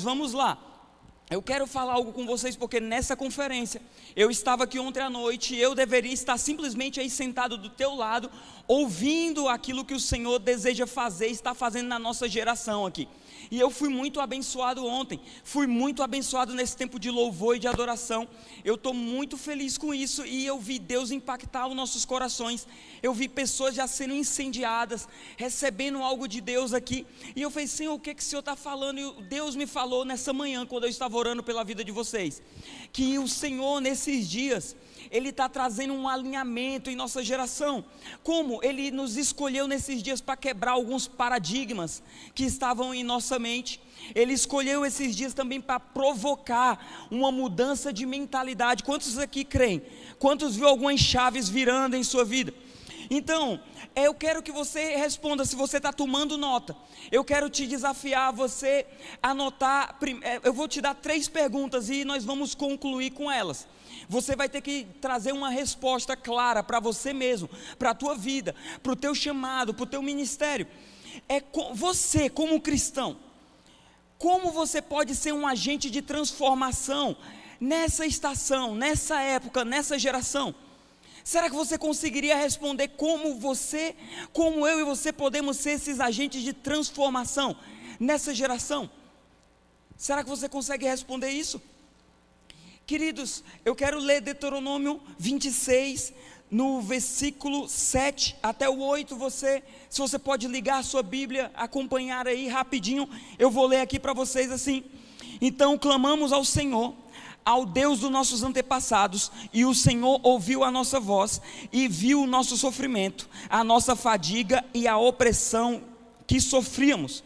Vamos lá, eu quero falar algo com vocês, porque nessa conferência, eu estava aqui ontem à noite, e eu deveria estar simplesmente aí sentado do teu lado, ouvindo aquilo que o Senhor deseja fazer, está fazendo na nossa geração aqui. E eu fui muito abençoado ontem, fui muito abençoado nesse tempo de louvor e de adoração. Eu estou muito feliz com isso, e eu vi Deus impactar os nossos corações. Eu vi pessoas já sendo incendiadas, recebendo algo de Deus aqui. E eu falei, Senhor, o que o Senhor está falando? E Deus me falou nessa manhã, quando eu estava orando pela vida de vocês, que o Senhor nesses dias, Ele está trazendo um alinhamento em nossa geração. Como? Ele nos escolheu nesses dias para quebrar alguns paradigmas que estavam em nossa mente. Ele escolheu esses dias também para provocar uma mudança de mentalidade. Quantos aqui creem? Quantos viu algumas chaves virando em sua vida? Então, eu quero que você responda, se você está tomando nota. Eu quero te desafiar a você anotar. Eu vou te dar 3 perguntas e nós vamos concluir com elas. Você vai ter que trazer uma resposta clara para você mesmo, para a tua vida, para o teu chamado, para o teu ministério. Você como cristão, como você pode ser um agente de transformação nessa estação, nessa época, nessa geração? Será que você conseguiria responder como eu e você podemos ser esses agentes de transformação nessa geração? Será que você consegue responder isso? Queridos, eu quero ler Deuteronômio 26, no versículo 7 até o 8, se você pode ligar a sua Bíblia, acompanhar aí rapidinho, eu vou ler aqui para vocês assim. Então clamamos ao Senhor, ao Deus dos nossos antepassados, e o Senhor ouviu a nossa voz, e viu o nosso sofrimento, a nossa fadiga e a opressão que sofríamos.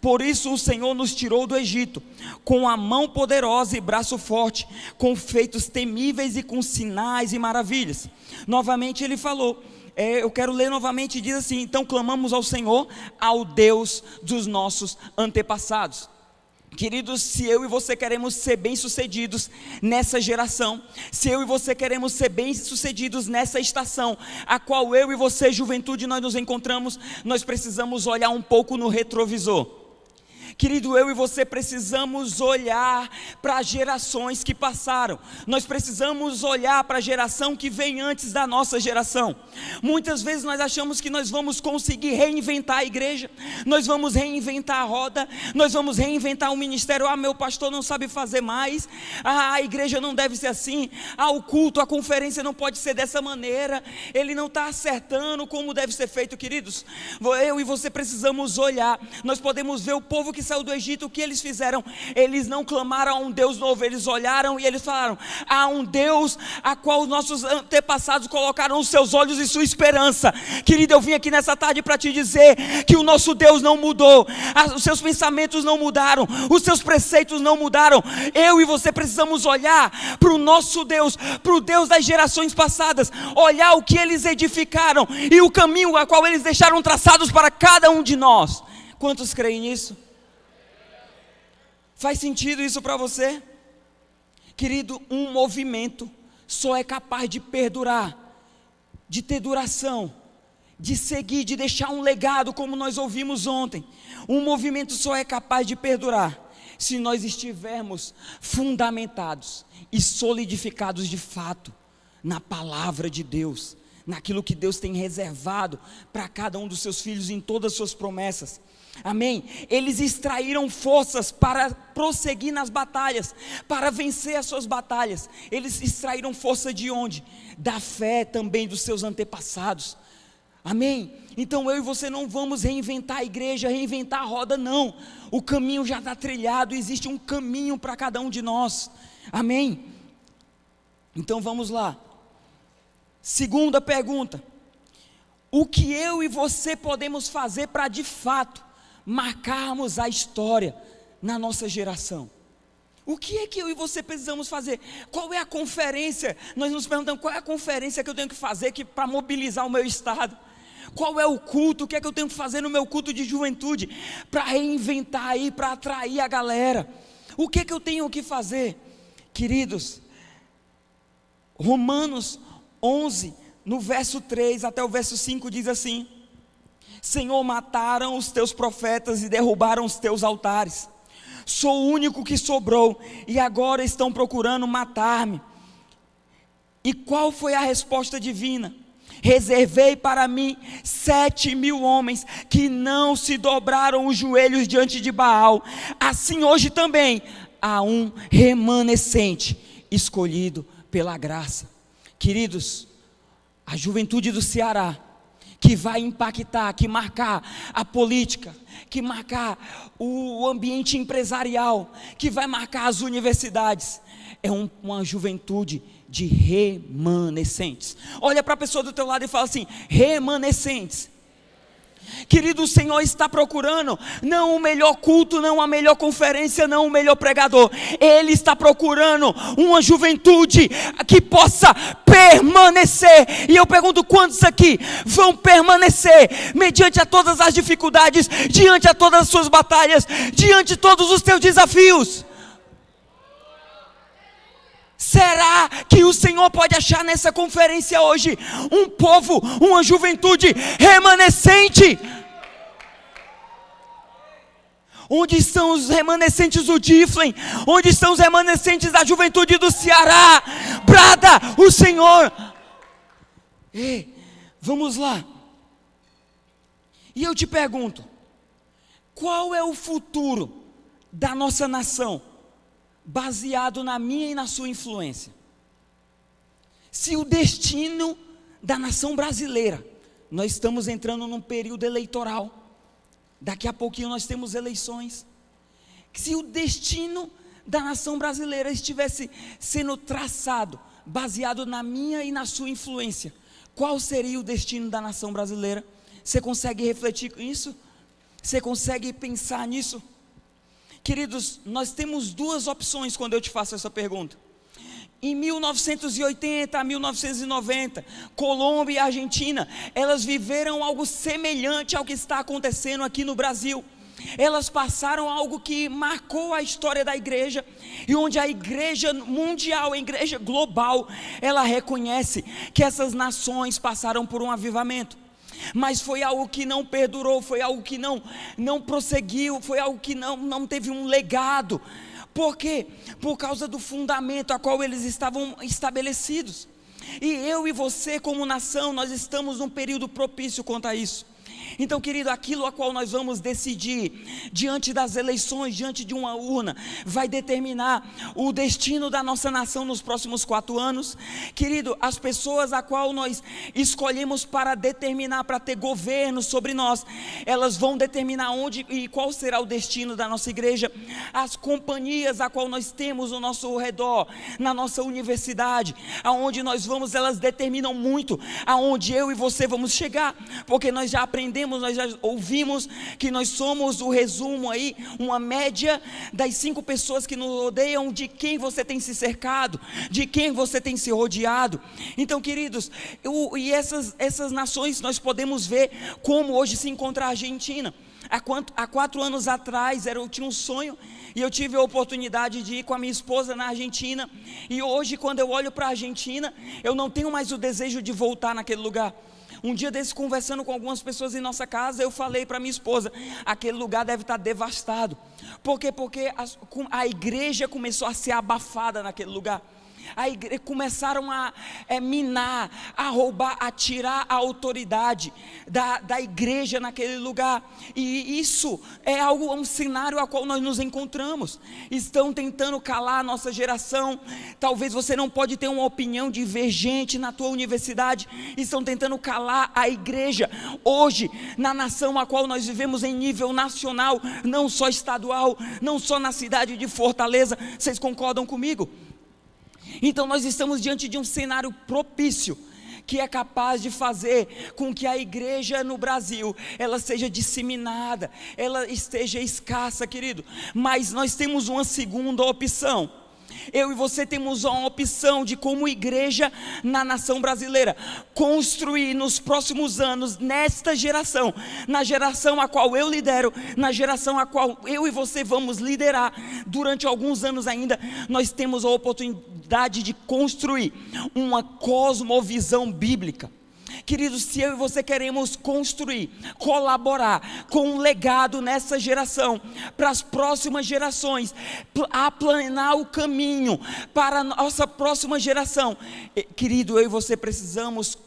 Por isso o Senhor nos tirou do Egito, com a mão poderosa e braço forte, com feitos temíveis e com sinais e maravilhas. Novamente ele falou, eu quero ler novamente, diz assim: então clamamos ao Senhor, ao Deus dos nossos antepassados. Queridos, se eu e você queremos ser bem-sucedidos nessa geração, se eu e você queremos ser bem-sucedidos nessa estação, a qual eu e você, juventude, nós nos encontramos, nós precisamos olhar um pouco no retrovisor. Querido, eu e você precisamos olhar para as gerações que passaram. Nós precisamos olhar para a geração que vem antes da nossa geração. Muitas vezes nós achamos que nós vamos conseguir reinventar a igreja, nós vamos reinventar a roda, nós vamos reinventar o ministério. Meu pastor não sabe fazer mais, a igreja não deve ser assim, o culto, a conferência não pode ser dessa maneira, ele não está acertando como deve ser feito. Queridos, eu e você precisamos olhar. Nós podemos ver o povo que saiu do Egito, o que eles fizeram? Eles não clamaram a um Deus novo, eles olharam e eles falaram: há um Deus a qual os nossos antepassados colocaram os seus olhos e sua esperança. Querido, eu vim aqui nessa tarde para te dizer que o nosso Deus não mudou, os seus pensamentos não mudaram, os seus preceitos não mudaram. Eu e você precisamos olhar para o nosso Deus, para o Deus das gerações passadas, olhar o que eles edificaram e o caminho a qual eles deixaram traçados para cada um de nós. Quantos creem nisso? Faz sentido isso para você? Querido, um movimento só é capaz de perdurar, de ter duração, de seguir, de deixar um legado, como nós ouvimos ontem. Um movimento só é capaz de perdurar se nós estivermos fundamentados e solidificados de fato na palavra de Deus, naquilo que Deus tem reservado para cada um dos seus filhos, em todas as suas promessas. Amém? Eles extraíram forças para prosseguir nas batalhas, para vencer as suas batalhas. Eles extraíram força de onde? Da fé também dos seus antepassados. Amém? Então eu e você não vamos reinventar a igreja, reinventar a roda, não. O caminho já está trilhado, existe um caminho para cada um de nós. Amém? Então vamos lá. Segunda pergunta: o que eu e você podemos fazer para de fato marcarmos a história na nossa geração? O que é que eu e você precisamos fazer? Qual é a conferência? Nós nos perguntamos, qual é a conferência que eu tenho que fazer para mobilizar o meu estado? Qual é o culto? O que é que eu tenho que fazer no meu culto de juventude para reinventar aí, para atrair a galera? O que é que eu tenho que fazer? Queridos, Romanos 11, no verso 3 até o verso 5 diz assim: Senhor, mataram os teus profetas e derrubaram os teus altares. sou o único que sobrou, e agora estão procurando matar-me. E qual foi a resposta divina? Reservei para mim 7.000 homens que não se dobraram os joelhos diante de Baal. Assim hoje também há um remanescente escolhido pela graça. Queridos, a juventude do Ceará, que vai impactar, que marcar a política, que marcar o ambiente empresarial, que vai marcar as universidades, é uma juventude de remanescentes. Olha para a pessoa do teu lado e fala assim: remanescentes. Querido, o Senhor está procurando não o melhor culto, não a melhor conferência, não o melhor pregador. Ele está procurando uma juventude que possa permanecer. E eu pergunto: quantos aqui vão permanecer mediante a todas as dificuldades, diante a todas as suas batalhas, diante de todos os teus desafios? Será que o Senhor pode achar nessa conferência hoje um povo, uma juventude remanescente? Onde estão os remanescentes do Diflem? Onde estão os remanescentes da juventude do Ceará? Brada o Senhor. Ei, vamos lá. E eu te pergunto: qual é o futuro da nossa nação, baseado na minha e na sua influência? Se o destino da nação brasileira, nós estamos entrando num período eleitoral, daqui a pouquinho nós temos eleições. Se o destino da nação brasileira estivesse sendo traçado, baseado na minha e na sua influência, qual seria o destino da nação brasileira? Você consegue refletir nisso? Você consegue pensar nisso? Queridos, nós temos duas opções quando eu te faço essa pergunta. Em 1980 a 1990, Colômbia e Argentina, elas viveram algo semelhante ao que está acontecendo aqui no Brasil. Elas passaram algo que marcou a história da igreja, e onde a igreja mundial, a igreja global, ela reconhece que essas nações passaram por um avivamento. Mas foi algo que não perdurou, foi algo que não prosseguiu, foi algo que não teve um legado. Por quê? Por causa do fundamento a qual eles estavam estabelecidos. E eu e você, como nação, nós estamos num período propício quanto a isso. Então, querido, aquilo a qual nós vamos decidir diante das eleições, diante de uma urna, vai determinar o destino da nossa nação nos próximos 4 anos. Querido, as pessoas a qual nós escolhemos para determinar, para ter governo sobre nós, elas vão determinar onde e qual será o destino da nossa igreja. As companhias a qual nós temos ao nosso redor, na nossa universidade, aonde nós vamos, elas determinam muito aonde eu e você vamos chegar, porque nós já aprendemos, nós já ouvimos que nós somos o resumo aí, uma média das 5 pessoas que nos rodeiam, de quem você tem se cercado, de quem você tem se rodeado. Então, queridos, essas nações nós podemos ver como hoje se encontra a Argentina. Há 4 anos atrás eu tinha um sonho, e eu tive a oportunidade de ir com a minha esposa na Argentina, e hoje quando eu olho para a Argentina, eu não tenho mais o desejo de voltar naquele lugar. Um dia desse, conversando com algumas pessoas em nossa casa, eu falei para minha esposa: aquele lugar deve estar devastado. Por quê? Porque a igreja começou a ser abafada naquele lugar. Começaram a minar, a roubar, a tirar a autoridade da igreja naquele lugar. E isso é um cenário a qual nós nos encontramos. Estão tentando calar a nossa geração. Talvez você não pode ter uma opinião divergente na tua universidade. Estão tentando calar a igreja hoje na nação a qual nós vivemos, em nível nacional, não só estadual, não só na cidade de Fortaleza. Vocês concordam comigo? Então nós estamos diante de um cenário propício, que é capaz de fazer com que a igreja no Brasil, ela seja disseminada, ela esteja escassa, querido. Mas nós temos uma segunda opção. Eu e você temos uma opção de, como igreja na nação brasileira, construir nos próximos anos, nesta geração, na geração a qual eu lidero, na geração a qual eu e você vamos liderar durante alguns anos ainda. Nós temos a oportunidade de construir uma cosmovisão bíblica. Queridos, se eu e você queremos construir, colaborar com um legado nessa geração, para as próximas gerações, aplanar o caminho para a nossa próxima geração, querido, eu e você precisamos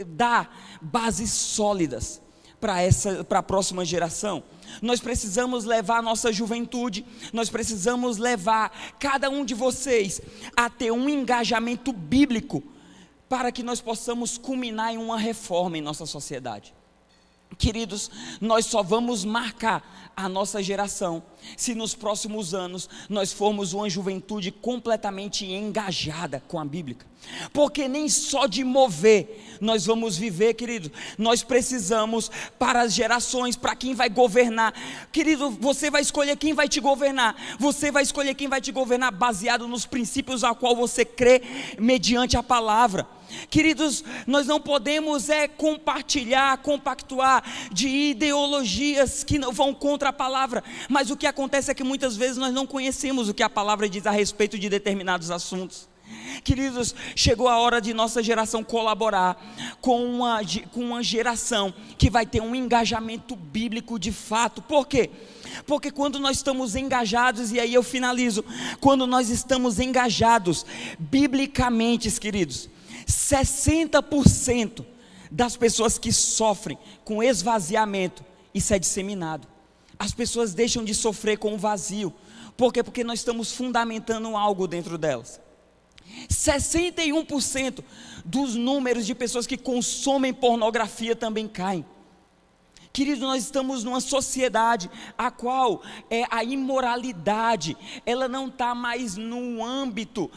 dar bases sólidas para a próxima geração. Nós precisamos levar a nossa juventude, nós precisamos levar cada um de vocês a ter um engajamento bíblico, para que nós possamos culminar em uma reforma em nossa sociedade. Queridos, nós só vamos marcar a nossa geração se nos próximos anos nós formos uma juventude completamente engajada com a Bíblia, porque nem só de mover nós vamos viver, querido. Nós precisamos, para as gerações, para quem vai governar, querido, você vai escolher quem vai te governar, você vai escolher quem vai te governar baseado nos princípios a qual você crê, mediante a palavra. Queridos, nós não podemos compactuar de ideologias que não vão contra a palavra, mas o que acontece é que muitas vezes nós não conhecemos o que a palavra diz a respeito de determinados assuntos. Queridos, chegou a hora de nossa geração colaborar com uma geração que vai ter um engajamento bíblico de fato. Por quê? Porque quando nós estamos engajados, e aí eu finalizo, quando nós estamos engajados biblicamente, queridos, 60% das pessoas que sofrem com esvaziamento, isso é disseminado. As pessoas deixam de sofrer com o vazio. Por quê? Porque nós estamos fundamentando algo dentro delas. 61% dos números de pessoas que consomem pornografia também caem. Querido, nós estamos numa sociedade a qual a imoralidade, ela não está mais num âmbito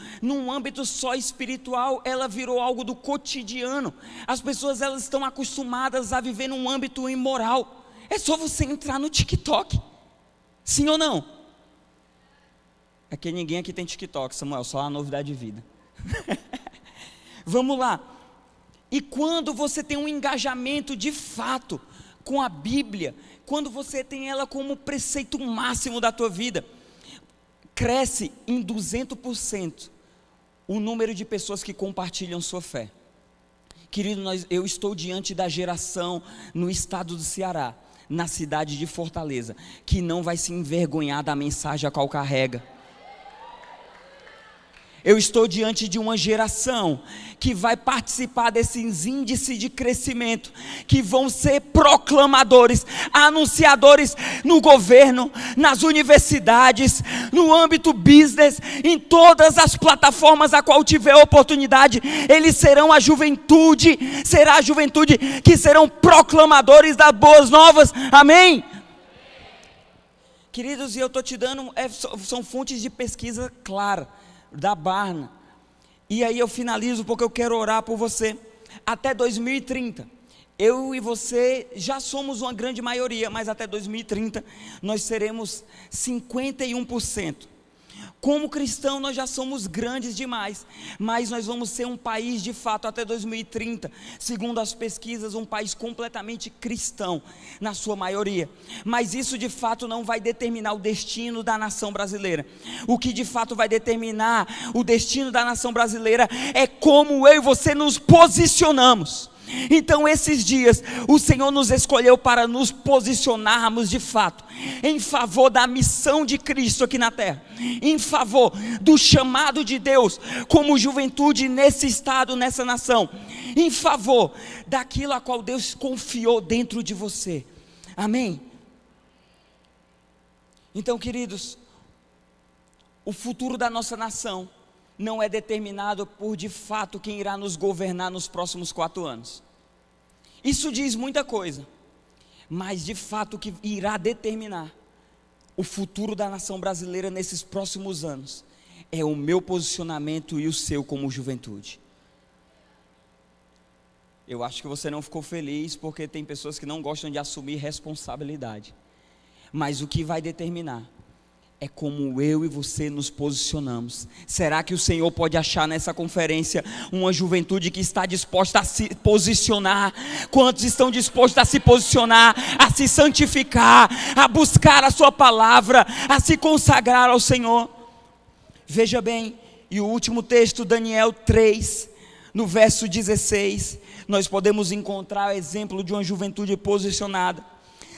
só espiritual, ela virou algo do cotidiano. As pessoas, elas estão acostumadas a viver num âmbito imoral. É só você entrar no TikTok, sim ou não? É que ninguém aqui tem TikTok, Samuel, só a novidade de vida. Vamos lá. E quando você tem um engajamento de fato com a Bíblia, quando você tem ela como preceito máximo da tua vida, cresce em 200% o número de pessoas que compartilham sua fé. Querido, eu estou diante da geração no estado do Ceará, na cidade de Fortaleza, que não vai se envergonhar da mensagem a qual carrega. Eu estou diante de uma geração que vai participar desses índices de crescimento, que vão ser proclamadores, anunciadores no governo, nas universidades, no âmbito business, em todas as plataformas a qual tiver oportunidade. Eles serão a juventude, será a juventude que serão proclamadores das boas novas, amém? Queridos, e eu estou te dando, são fontes de pesquisa clara, da Barna, e aí eu finalizo porque eu quero orar por você. Até 2030, eu e você já somos uma grande maioria, mas até 2030 nós seremos 51%. Como cristão nós já somos grandes demais, mas nós vamos ser um país de fato até 2030, segundo as pesquisas, um país completamente cristão, na sua maioria. Mas isso de fato não vai determinar o destino da nação brasileira. O que de fato vai determinar o destino da nação brasileira é como eu e você nos posicionamos. Então esses dias o Senhor nos escolheu para nos posicionarmos de fato em favor da missão de Cristo aqui na terra, em favor do chamado de Deus como juventude nesse estado, nessa nação, em favor daquilo a qual Deus confiou dentro de você, amém? Então, queridos, o futuro da nossa nação não é determinado por de fato quem irá nos governar nos próximos 4 anos. Isso diz muita coisa, mas de fato o que irá determinar o futuro da nação brasileira nesses próximos anos é o meu posicionamento e o seu como juventude. Eu acho que você não ficou feliz porque tem pessoas que não gostam de assumir responsabilidade, mas o que vai determinar é como eu e você nos posicionamos. Será que o Senhor pode achar nessa conferência uma juventude que está disposta a se posicionar? Quantos estão dispostos a se posicionar, a se santificar, a buscar a sua palavra, a se consagrar ao Senhor? Veja bem, e o último texto, Daniel 3, No verso 16, nós podemos encontrar o exemplo de uma juventude posicionada.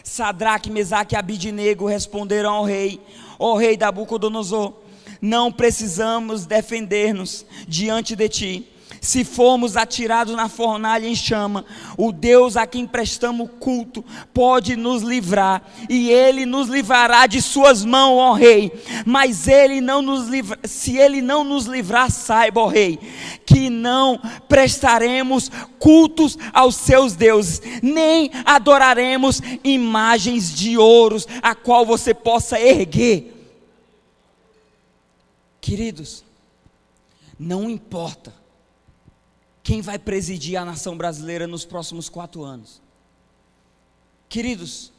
Sadraque, Mesaque e Abidnego responderam ao rei: ó rei Nabucodonosor, não precisamos defender-nos diante de ti. Se formos atirados na fornalha em chama, o Deus a quem prestamos culto pode nos livrar, e Ele nos livrará de suas mãos, ó rei. Mas se Ele não nos livrar, saiba, ó rei, que não prestaremos cultos aos seus deuses, nem adoraremos imagens de ouros, a qual você possa erguer. Queridos, não importa quem vai presidir a nação brasileira nos próximos 4 anos. Queridos,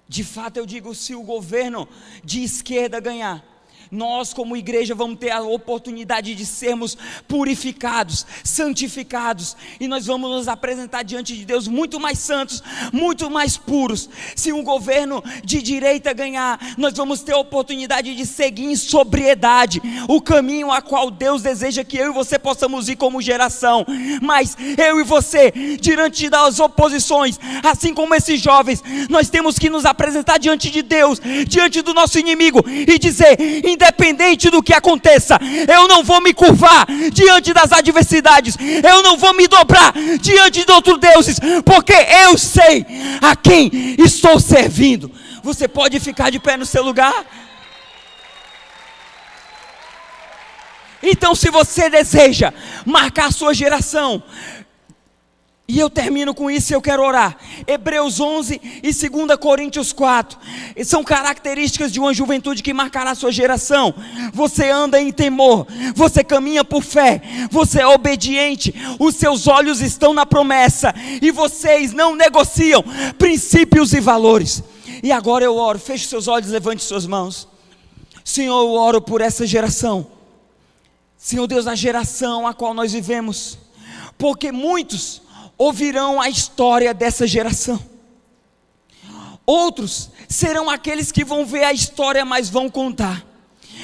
de fato eu digo, se o governo de esquerda ganhar, nós como igreja vamos ter a oportunidade de sermos purificados, santificados, e nós vamos nos apresentar diante de Deus muito mais santos, muito mais puros. Se um governo de direita ganhar, nós vamos ter a oportunidade de seguir em sobriedade o caminho a qual Deus deseja que eu e você possamos ir como geração. Mas eu e você, diante das oposições, assim como esses jovens, nós temos que nos apresentar diante de Deus, diante do nosso inimigo, e dizer: independente do que aconteça, eu não vou me curvar diante das adversidades, eu não vou me dobrar diante de outros deuses, porque eu sei a quem estou servindo. Você pode ficar de pé no seu lugar? Então, se você deseja marcar a sua geração, e eu termino com isso e eu quero orar. Hebreus 11 e 2 Coríntios 4 são características de uma juventude que marcará a sua geração. Você anda em temor, você caminha por fé, você é obediente, os seus olhos estão na promessa, e vocês não negociam princípios e valores. E agora eu oro, feche seus olhos, levante suas mãos. Senhor, eu oro por essa geração, Senhor Deus, a geração a qual nós vivemos, porque muitos ouvirão a história dessa geração, outros serão aqueles que vão ver a história, mas vão contar.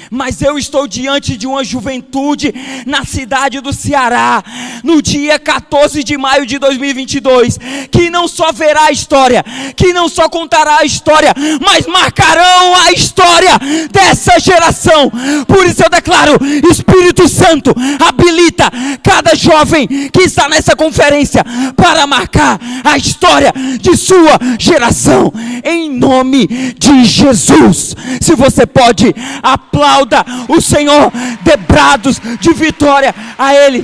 Mas eu estou diante de uma juventude na cidade do Ceará, no dia 14 de maio de 2022, que não só verá a história, que não só contará a história, mas marcarão a história dessa geração. Por isso eu declaro: Espírito Santo, habilita cada jovem que está nessa conferência para marcar a história de sua geração, em nome de Jesus. Se você pode, aplauda o Senhor, dê brados de vitória a Ele.